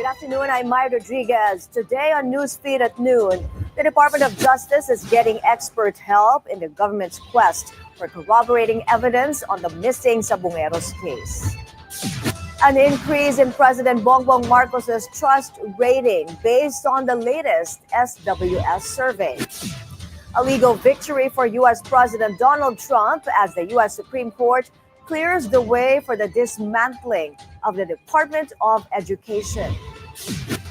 afternoon. I'm Mai Rodriguez. Today on Newsfeed at noon, the Department of Justice is getting expert help in the government's quest for corroborating evidence on the missing sabongeros case. An increase in President Bongbong Marcos's trust rating based on the latest SWS survey. A legal victory for U.S. President Donald Trump as the U.S. Supreme Court clears the way for the dismantling of the Department of Education.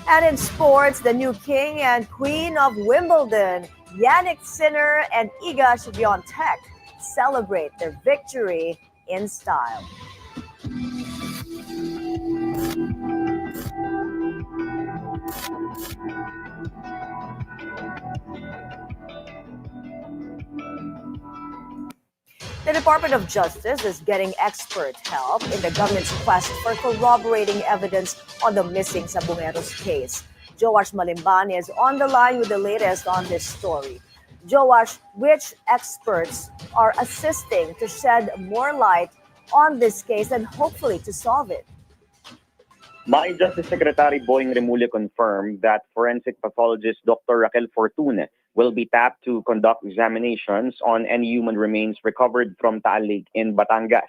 And in sports, the new king and queen of Wimbledon, Jannik and Swiatek, celebrate their victory in style. The Department of Justice is getting expert help in the government's quest for corroborating evidence on the missing sabongeros case. Joash Malimban is on the line with the latest on this story. Joash, which experts are assisting to shed more light on this case and hopefully to solve it? Mai Justice Secretary Boying Remulla confirmed that forensic pathologist Dr. Raquel Fortune will be tapped to conduct examinations on any human remains recovered from Taal Lake in Batangas.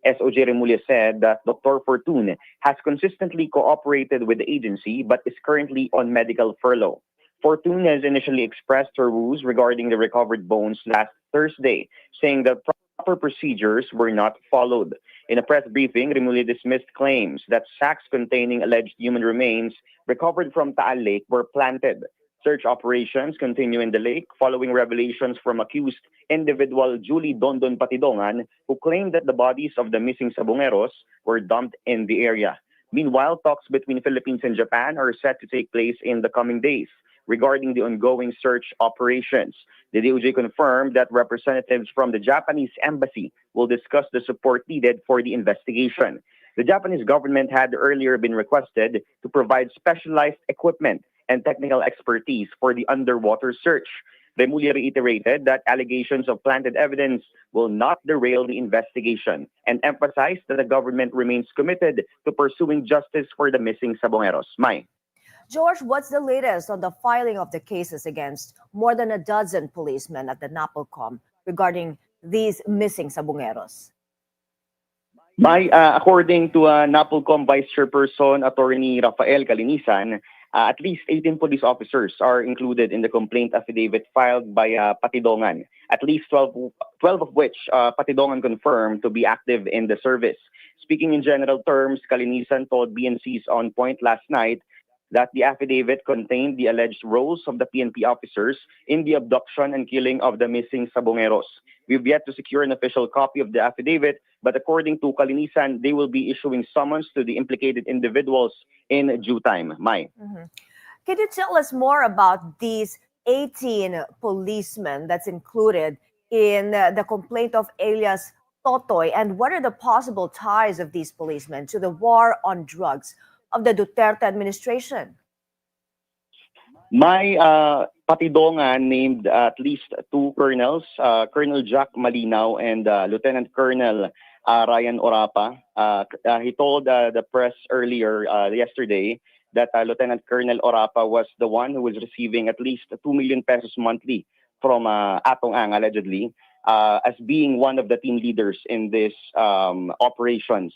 SOJ Remulla said that Dr. Fortune has consistently cooperated with the agency but is currently on medical furlough. Fortune has initially expressed her views regarding the recovered bones last Thursday, saying that proper procedures were not followed. In a press briefing, Remulla dismissed claims that sacks containing alleged human remains recovered from Taal Lake were planted. Search operations continue in the lake following revelations from accused individual Julie Dondon Patidongan, who claimed that the bodies of the missing sabongeros were dumped in the area. Meanwhile, talks between Philippines and Japan are set to take place in the coming days regarding the ongoing search operations. The DOJ confirmed that representatives from the Japanese embassy will discuss the support needed for the investigation. The Japanese government had earlier been requested to provide specialized equipment and technical expertise for the underwater search. Remulla reiterated that allegations of planted evidence will not derail the investigation and emphasized that the government remains committed to pursuing justice for the missing sabongeros. Mai. George, what's the latest on the filing of the cases against more than a dozen policemen at the NAPOLCOM regarding these missing sabongeros? According to NAPOLCOM Vice Chairperson Attorney Rafael Calinisan, at least 18 police officers are included in the complaint affidavit filed by Patidongan, at least 12 of which Patidongan confirmed to be active in the service. Speaking in general terms, Calinisan told BNC's On Point last night that the affidavit contained the alleged roles of the PNP officers in the abduction and killing of the missing sabongeros. We've yet to secure an official copy of the affidavit, but according to Calinisan, they will be issuing summons to the implicated individuals in due time. Mai. Can you tell us more about these 18 policemen that's included in the complaint of alias Totoy, and what are the possible ties of these policemen to the war on drugs of the Duterte administration? Mai Patidongan named at least two colonels, Colonel Jack Malinaw and Lieutenant Colonel Ryan Orapa. He told the press earlier yesterday that Lieutenant Colonel Orapa was the one who was receiving at least 2 million pesos monthly from Atong Ang, allegedly, as being one of the team leaders in this operations.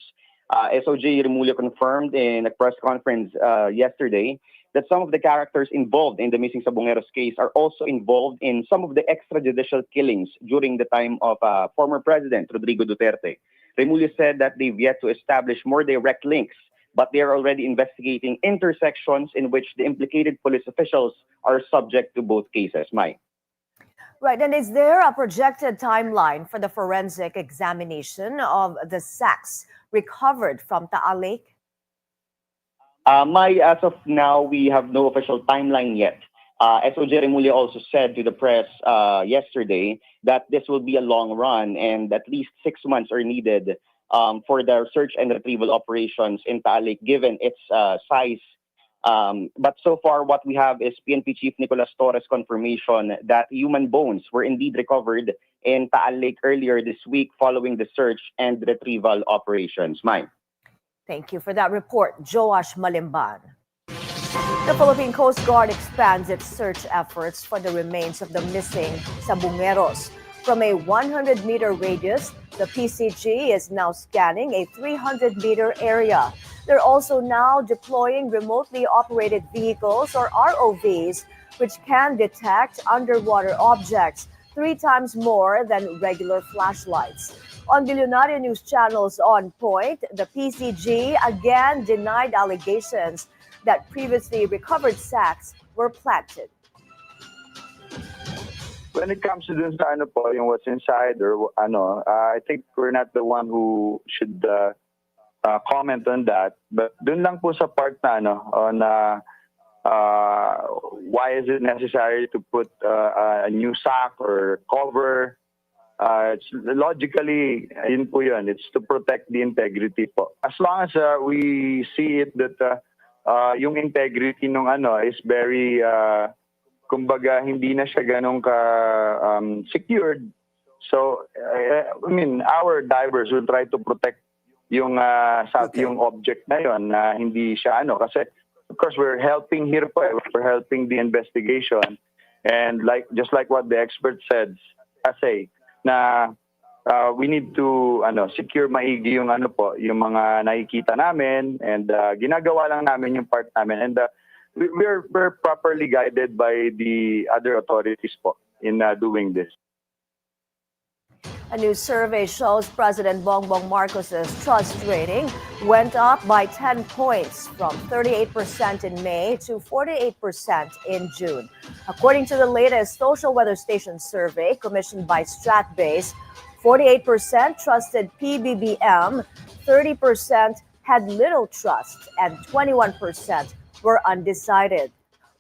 SOJ Remulla confirmed in a press conference yesterday that some of the characters involved in the missing sabongeros case are also involved in some of the extrajudicial killings during the time of former President Rodrigo Duterte. Remulla said that they've yet to establish more direct links, but they are already investigating intersections in which the implicated police officials are subject to both cases. Mai. Right, and is there a projected timeline for the forensic examination of the sacks recovered from Taal Lake? Mai, as of now, we have no official timeline yet. SOJ Remulla also said to the press yesterday that this will be a long run and at least 6 months are needed for the search and retrieval operations in Taal Lake, given its size. But so far, what we have is PNP Chief Nicolas Torres' confirmation that human bones were indeed recovered in Taal Lake earlier this week following the search and retrieval operations. Mai. Thank you for that report, Joash Malimban. The Philippine Coast Guard expands its search efforts for the remains of the missing sabongeros. From a 100-meter radius, the PCG is now scanning a 300-meter area. They're also now deploying remotely operated vehicles or ROVs, which can detect underwater objects 3 times more than regular flashlights. On Billionaire News Channel's On Point, the PCG again denied allegations that previously recovered sacks were planted. When it comes to dun sa ano po, yung what's inside or I think we're not the one who should comment on that. But dun lang po sa part na on why is it necessary to put a new sack or cover? It's logically, yun po yun. It's to protect the integrity po. As long as we see it that yung integrity nung is very kumbaga hindi na siya ganun ka secured. So I mean our divers will try to protect yung yung object na yon na hindi siya kasi of course we're helping here po, we're helping the investigation, and just like what the expert said na we need to secure maigi yung yung mga nakikita namin, and ginagawa lang namin yung part namin, and we're properly guided by the other authorities po in doing this. A new survey shows President Bongbong Marcos' trust rating went up by 10 points from 38% in May to 48% in June. According to the latest Social Weather Station survey commissioned by Stratbase, 48% trusted PBBM, 30% had little trust, and 21% were undecided.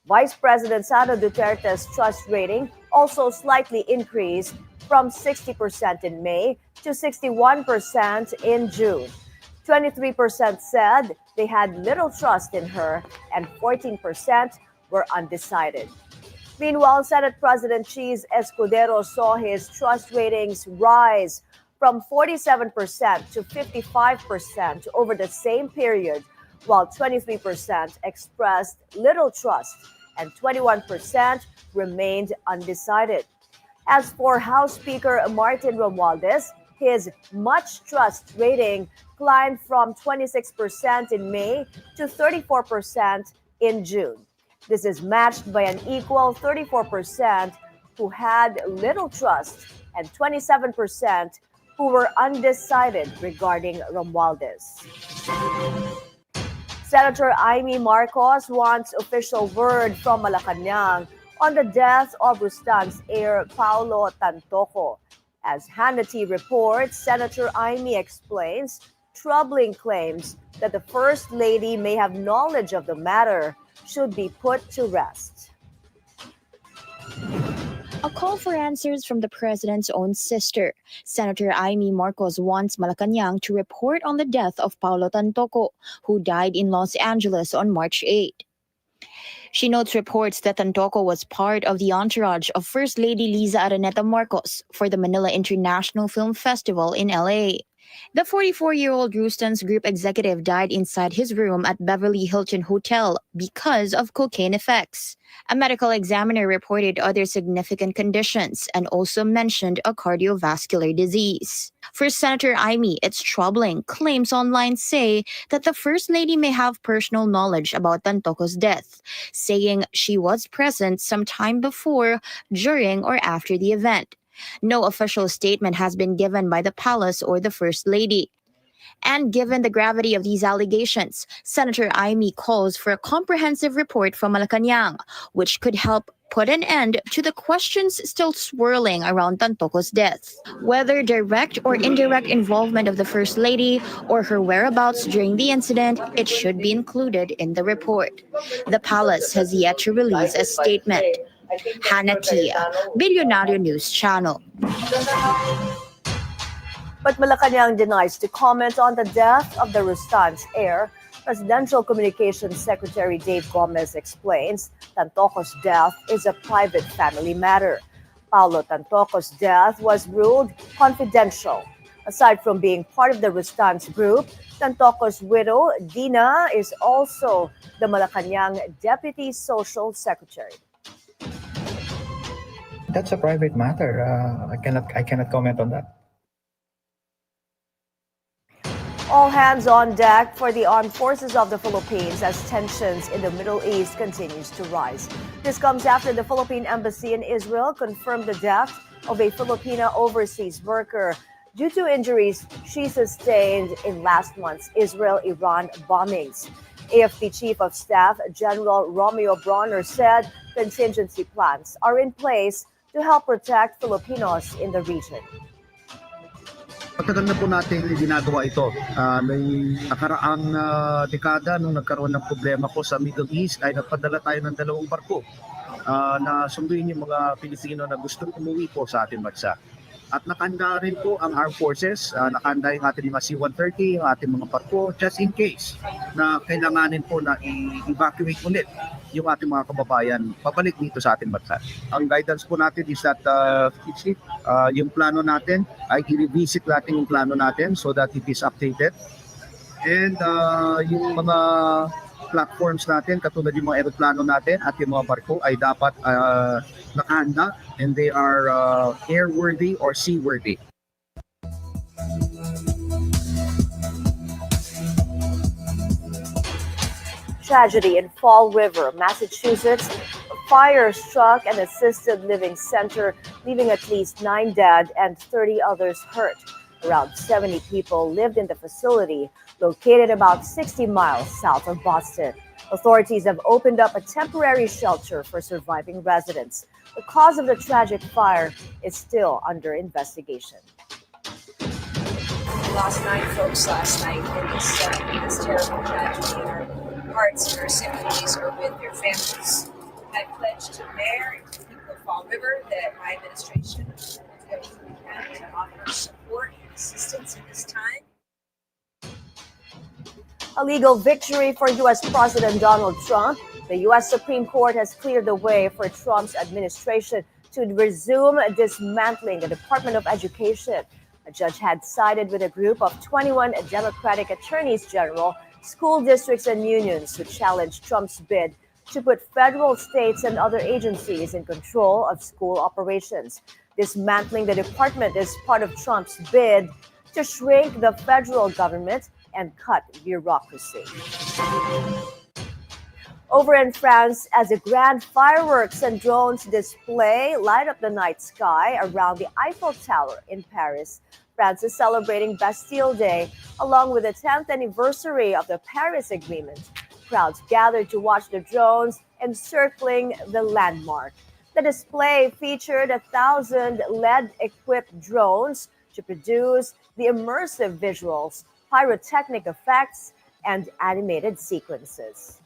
Vice President Sara Duterte's trust rating also slightly increased from 60% in May to 61% in June. 23% said they had little trust in her, and 14% were undecided. Meanwhile, Senate President Cheese Escudero saw his trust ratings rise from 47% to 55% over the same period, while 23% expressed little trust and 21% remained undecided. As for House Speaker Martin Romualdez, his much trust rating climbed from 26% in May to 34% in June. This is matched by an equal 34% who had little trust and 27% who were undecided regarding Romualdez. Senator Mai Marcos wants official word from Malacanang on the death of Rustan's heir Paulo Tantoko. As Hannity reports, Senator Mai explains troubling claims that the First Lady may have knowledge of the matter should be put to rest. A call for answers from the president's own sister. Senator Mai Marcos wants Malacanang to report on the death of Paulo Tantoko, who died in Los Angeles on March 8. She notes reports that Tantoko was part of the entourage of First Lady Liza Araneta Marcos for the Manila International Film Festival in LA. The 44-year-old Rustan's group executive died inside his room at Beverly Hilton Hotel because of cocaine effects. A medical examiner reported other significant conditions and also mentioned a cardiovascular disease. For Senator Mai, it's troubling. Claims online say that the First Lady may have personal knowledge about Tantoko's death, saying she was present sometime before, during, or after the event. No official statement has been given by the palace or the First Lady. And given the gravity of these allegations, Senator Mai calls for a comprehensive report from Malacanang, which could help put an end to the questions still swirling around Tantoko's death. Whether direct or indirect involvement of the First Lady or her whereabouts during the incident, it should be included in the report. The palace has yet to release a statement. Hannity, Billionaire News Channel. But Malacanang denies to comment on the death of the Rustan's heir. Presidential Communications Secretary Dave Gomez explains Tantoko's death is a private family matter. Paulo Tantoko's death was ruled confidential. Aside from being part of the Rustan's group, Tantoko's widow, Dina, is also the Malacanang Deputy Social Secretary. That's a private matter. I cannot comment on that. All hands on deck for the armed forces of the Philippines as tensions in the Middle East continues to rise. This comes after the Philippine Embassy in Israel confirmed the death of a Filipina overseas worker due to injuries she sustained in last month's Israel-Iran bombings. AFP Chief of Staff General Romeo Bronner said contingency plans are in place to help protect Filipinos in the region. Matagal na po natin ginagawa ito. May nakaraang dekada nung nagkaroon ng problema ko sa Middle East ay nagpadala tayo ng 2 barko na sunduin yung mga Pilipino na gustong umuwi po sa ating bansa. At nakahanda rin po ang armed forces, nakahanda yung ating mga C-130, yung ating mga barko, just in case na kailanganin po na i-evacuate ulit yung ating mga kababayan pabalik dito sa ating bansa. Ang guidance po natin is that yung plano natin ay i-revisit natin yung plano natin so that it is updated. And yung mga platforms natin, katulad yung mga aeroplano natin at yung mga barko ay dapat nakahanda and they are airworthy or seaworthy. Tragedy in Fall River, Massachusetts. A fire struck an assisted living center, leaving at least 9 dead and 30 others hurt. Around 70 people lived in the facility, located about 60 miles south of Boston. Authorities have opened up a temporary shelter for surviving residents. The cause of the tragic fire is still under investigation. We lost 9 folks last night in this terrible tragedy. Our hearts and our sympathies are with their families. I pledge to the mayor and to the people of Fall River that my administration will do everything we can to offer support and assistance in this time. A legal victory for U.S. President Donald Trump. The U.S. Supreme Court has cleared the way for Trump's administration to resume dismantling the Department of Education. A judge had sided with a group of 21 Democratic attorneys general, school districts, and unions who challenged Trump's bid to put federal, states, and other agencies in control of school operations. Dismantling the department is part of Trump's bid to shrink the federal government and cut bureaucracy. Over in France, as a grand fireworks and drones display light up the night sky around the Eiffel Tower in Paris, France is celebrating Bastille Day along with the 10th anniversary of the Paris Agreement. Crowds gathered to watch the drones encircling the landmark. The display featured 1,000 LED-equipped drones to produce the immersive visuals, pyrotechnic effects, and animated sequences.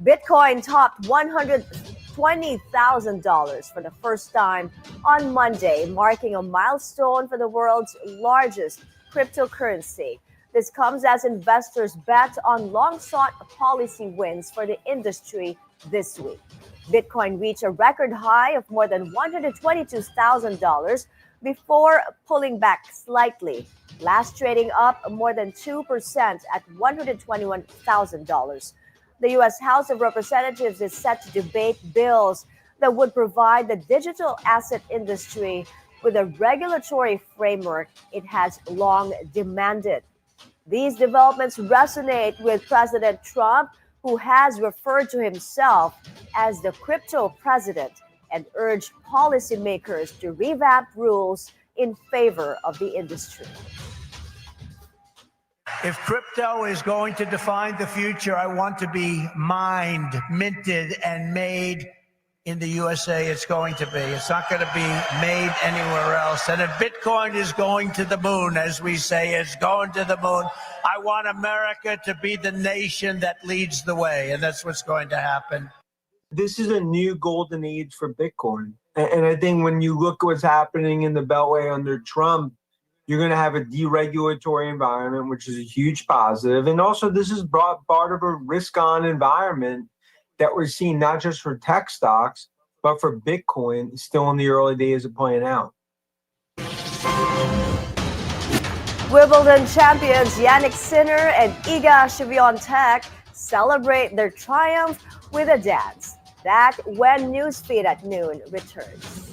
Bitcoin topped $120,000 for the first time on Monday, marking a milestone for the world's largest cryptocurrency. This comes as investors bet on long-sought policy wins for the industry this week. Bitcoin reached a record high of more than $122,000 before pulling back slightly, last trading up more than 2% at $121,000. The U.S. House of Representatives is set to debate bills that would provide the digital asset industry with a regulatory framework it has long demanded. These developments resonate with President Trump, who has referred to himself as the crypto president and urged policymakers to revamp rules in favor of the industry. If crypto is going to define the future, I want to be mined, minted, and made in the USA. It's going to be. It's not going to be made anywhere else. And if Bitcoin is going to the moon, as we say, it's going to the moon, I want America to be the nation that leads the way. And that's what's going to happen. This is a new golden age for Bitcoin. And I think when you look at what's happening in the Beltway under Trump, you're going to have a deregulatory environment, which is a huge positive. And also, this is brought part of a risk-on environment that we're seeing not just for tech stocks, but for Bitcoin still in the early days of playing out. Wimbledon champions Jannik and Swiatek celebrate their triumph with a dance. That when Newsfeed at Noon returns.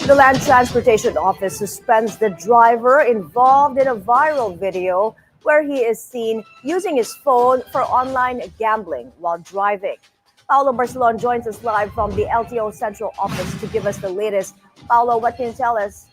The Land Transportation Office suspends the driver involved in a viral video where he is seen using his phone for online gambling while driving. Paulo Barcelon joins us live from the LTO Central Office to give us the latest. Paulo, what can you tell us?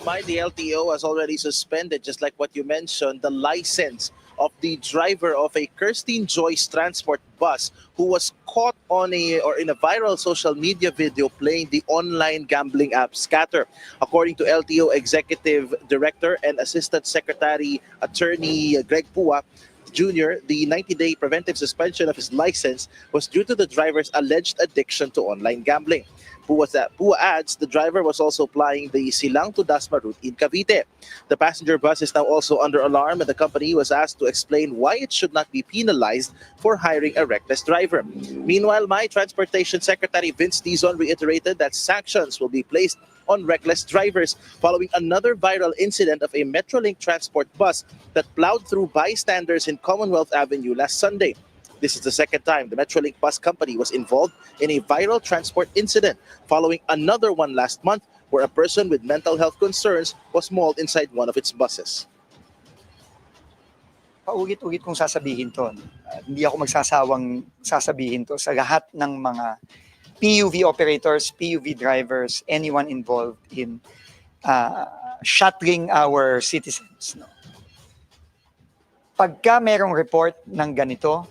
The LTO has already suspended, just like what you mentioned, the license of the driver of a Kirstine Joyce transport bus who was caught in a viral social media video playing the online gambling app Scatter. According to LTO Executive Director and Assistant Secretary Attorney Greg Pua Jr., the 90-day preventive suspension of his license was due to the driver's alleged addiction to online gambling. Pua adds the driver was also plying the Silang to Dasma route in Cavite. The passenger bus is now also under alarm, and the company was asked to explain why it should not be penalized for hiring a reckless driver. Meanwhile, Transportation Secretary Vince Dizon reiterated that sanctions will be placed on reckless drivers following another viral incident of a Metrolink transport bus that plowed through bystanders in Commonwealth Avenue last Sunday. This is the second time the Metrolink bus company was involved in a viral transport incident, following another one last month where a person with mental health concerns was mauled inside one of its buses. Paulit-ulit kong sasabihin to. Hindi ako magsasawang sasabihin to sa lahat ng mga PUV operators, PUV drivers, anyone involved in shuttling our citizens. No? Pagka merong report ng ganito,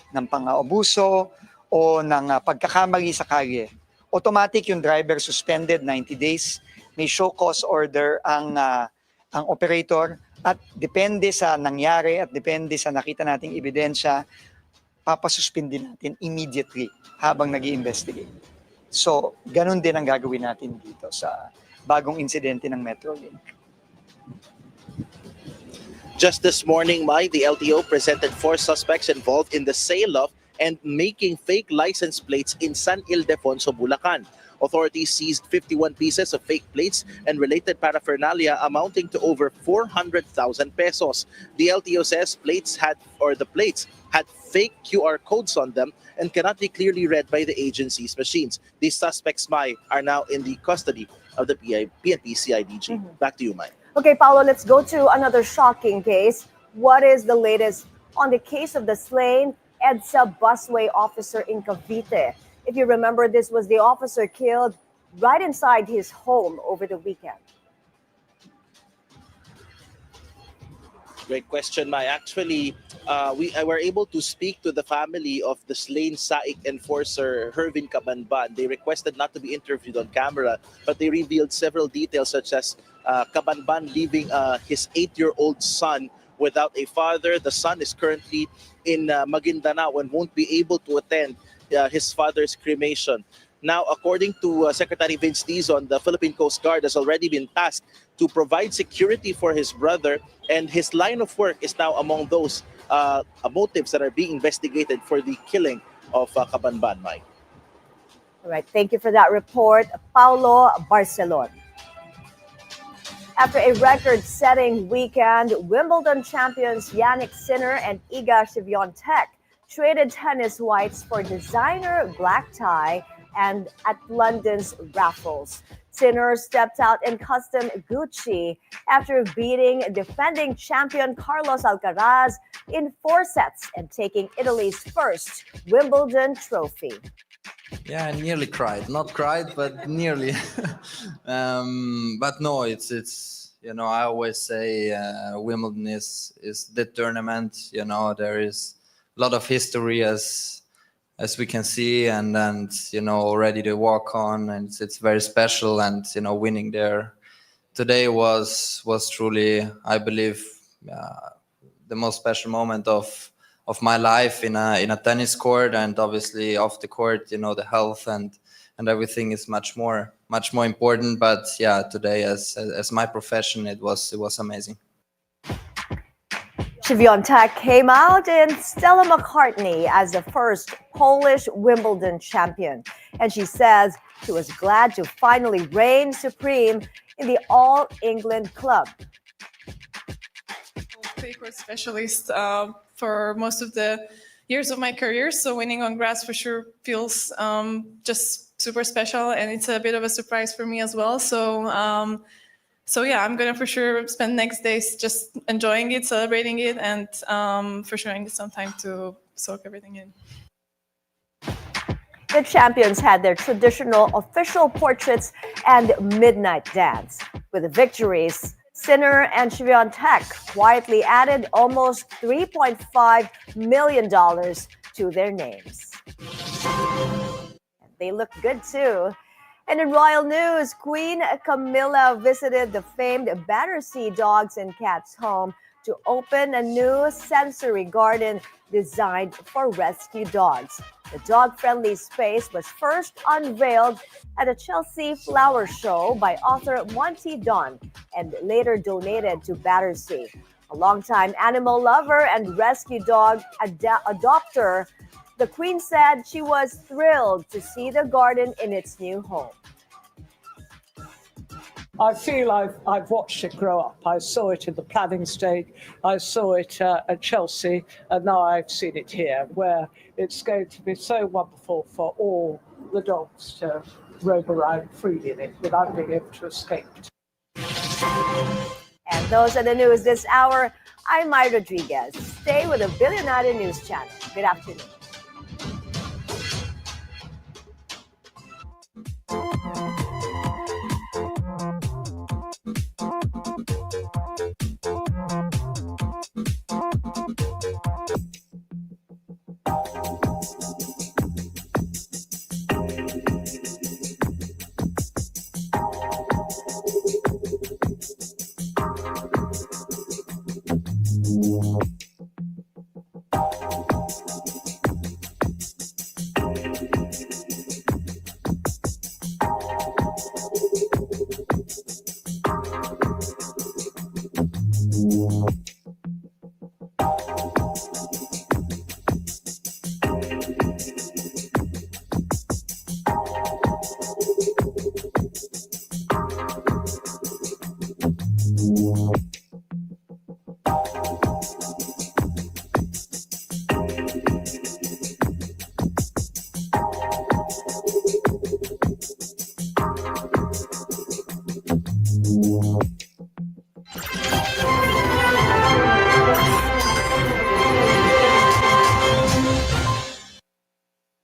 ng pang-aabuso o ng pagkakamali sa kalye, automatic yung driver suspended 90 days, may show cause order ang operator at depende sa nangyari at depende sa nakita nating ebidensya, papasuspindin natin immediately habang nag-i-investigate. So, ganun din ang gagawin natin dito sa bagong insidente ng Metrolink. Just this morning, the LTO presented 4 suspects involved in the sale of and making fake license plates in San Ildefonso, Bulacan. Authorities seized 51 pieces of fake plates and related paraphernalia amounting to over 400,000 pesos. The LTO says the plates had fake QR codes on them and cannot be clearly read by the agency's machines. These suspects, are now in the custody of the PNP CIDG. Back to you, Mai. Okay, Paulo, let's go to another shocking case. What is the latest on the case of the slain EDSA busway officer in Cavite? If you remember, this was the officer killed right inside his home over the weekend. Great question, Mai. Actually, we were able to speak to the family of the slain SAIC enforcer, Hervin Cabanban. They requested not to be interviewed on camera, but they revealed several details such as Cabanban leaving his 8-year-old son without a father. The son is currently in Maguindanao and won't be able to attend his father's cremation. Now, according to Secretary Vince Dizon, the Philippine Coast Guard has already been tasked to provide security for his brother, and his line of work is now among those motives that are being investigated for the killing of Kabanban, Mai. All right, thank you for that report, Paulo Barcelon. After a record-setting weekend, Wimbledon champions Jannik and Iga Swiatek traded tennis whites for designer black tie and at London's raffles. Sinner stepped out in custom Gucci after beating defending champion Carlos Alcaraz in 4 sets and taking Italy's first Wimbledon trophy. Yeah, I nearly cried. Not cried, but nearly. But no, it's I always say Wimbledon is the tournament. There is a lot of history as we can see, and already the walk on, and it's very special. And winning there today was truly, I believe, the most special moment of my life in a tennis court, and obviously off the court, the health and everything is much more important. But yeah, today as my profession, it was amazing. Swiatek came out in Stella McCartney as the first Polish Wimbledon champion, and she says she was glad to finally reign supreme in the All England club. Clay court specialist for most of the years of my career, so winning on grass for sure feels just super special, and it's a bit of a surprise for me as well. So yeah, I'm gonna for sure spend next days just enjoying it, celebrating it, and for sure I need some time to soak everything in. The champions had their traditional official portraits and midnight dance. With the victories, Sinner and Swiatek quietly added almost $3.5 million to their names. And they look good too. And in royal news, Queen Camilla visited the famed Battersea Dogs and Cats home to open a new sensory garden designed for rescue dogs. The dog-friendly space was first unveiled at a Chelsea flower show by author Monty Don and later donated to Battersea. A longtime animal lover and rescue dog adopter, the Queen said she was thrilled to see the garden in its new home. I feel I've watched it grow up. I saw it in the planning stage, I saw it at Chelsea, and now I've seen it here, where it's going to be so wonderful for all the dogs to roam around freely in it without being able to escape. And those are the news this hour. I'm Mai Rodriguez. Stay with the Billionaire News Channel. Good afternoon.